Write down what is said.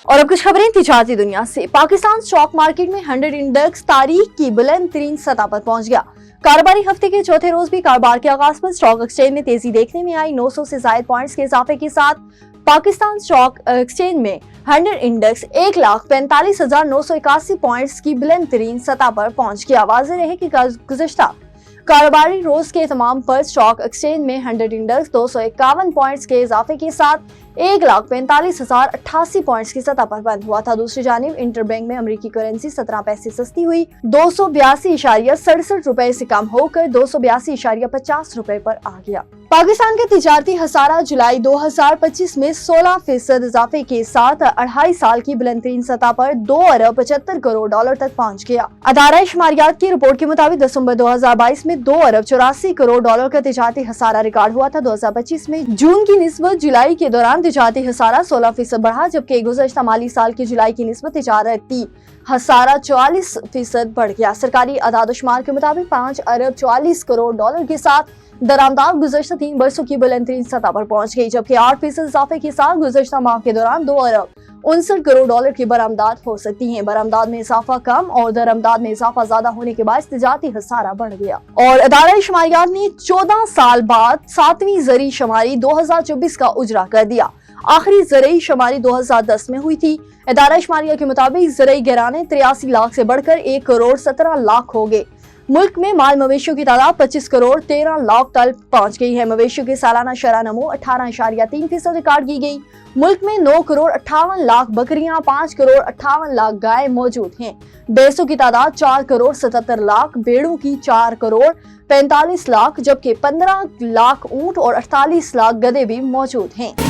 और अब कुछ खबरें तिजारती दुनिया से। पाकिस्तान स्टॉक मार्केट में 100 इंडेक्स तारीख की बुलंद तरीन सतह पर पहुंच गया। कारोबारी हफ्ते के चौथे रोज भी कारोबार के आगाज पर स्टॉक एक्सचेंज में तेजी देखने में आई। 900 से ज्यादा पॉइंट्स के इजाफे के साथ पाकिस्तान स्टॉक एक्सचेंज में 100 इंडेक्स 1,45,981 पॉइंट्स की बुलंद तरीन सतह पर पहुंच गया। वाज़ेह रहे कि गुज़श्ता कारोबारी रोज के तमाम पर स्टॉक एक्सचेंज में 100 इंडेक्स 251 पॉइंट्स के इजाफे के साथ 1,45,088 पॉइंट्स की सतह पर बंद हुआ था। दूसरी जानिब इंटरबैंक में अमेरिकी करेंसी 17 पैसे सस्ती हुई, 282.67 रुपए से कम होकर 282.50 रुपए पर आ गया। पाकिस्तान के तिजारती खसारा जुलाई 2025 में 16% इजाफे के साथ 2.5 साल की बुलंदतरीन सतह पर 2 अरब 75 करोड़ डॉलर तक पहुंच गया। अदारा शुमारियात की रिपोर्ट के मुताबिक दिसंबर 2022 में 2 अरब 84 करोड़ डॉलर का तिजारती खसारा रिकॉर्ड हुआ था। 2025 में जून की निस्बत जुलाई के दौरान तिजारती खसारा 16% बढ़ा, जबकि गुज़श्ता माली साल की जुलाई की निस्बत तिजारती खसारा 44% बढ़ गया। सरकारी आदाद-ओ-शुमार के मुताबिक 5 अरब 44 करोड़ डॉलर के साथ दरामदार गुज़श्ता 3 बरसों की बुलंदतरीन सतह पर पहुंच गई, जबकि 8% इजाफे के साथ गुज़श्ता माह के दौरान 2 अरब 59 करोड़ डॉलर की बरामदात हो सकती हैं। बरामदात में इजाफा कम और दरामदात में इजाफा ज्यादा होने के बाद तिजारती खसारा बढ़ गया। और अदारा शुमारियात ने 14 साल बाद 7वीं ज़रई शुमारी 2024 का उजरा कर दिया। आखिरी ज़रई शुमारी 2010 में हुई थी। अदारा शुमारियात के मुताबिक ज़रई घराने 83 लाख से बढ़कर 1 करोड़ 17 लाख हो गए। मुल्क में माल मवेशियों की तादाद 25 करोड़ 13 लाख तक पहुंच गई है। मवेशियों के सालाना शरह नमो 18.3% रिकॉर्ड की गई। मुल्क में 9 करोड़ 58 लाख बकरियां, 5 करोड़ 58 लाख गाय मौजूद हैं। भैंसों की तादाद 4 करोड़ 77 लाख, भेड़ों की 4 करोड़ 45 लाख, जबकि 15 लाख ऊंट और 48 लाख गधे भी मौजूद हैं।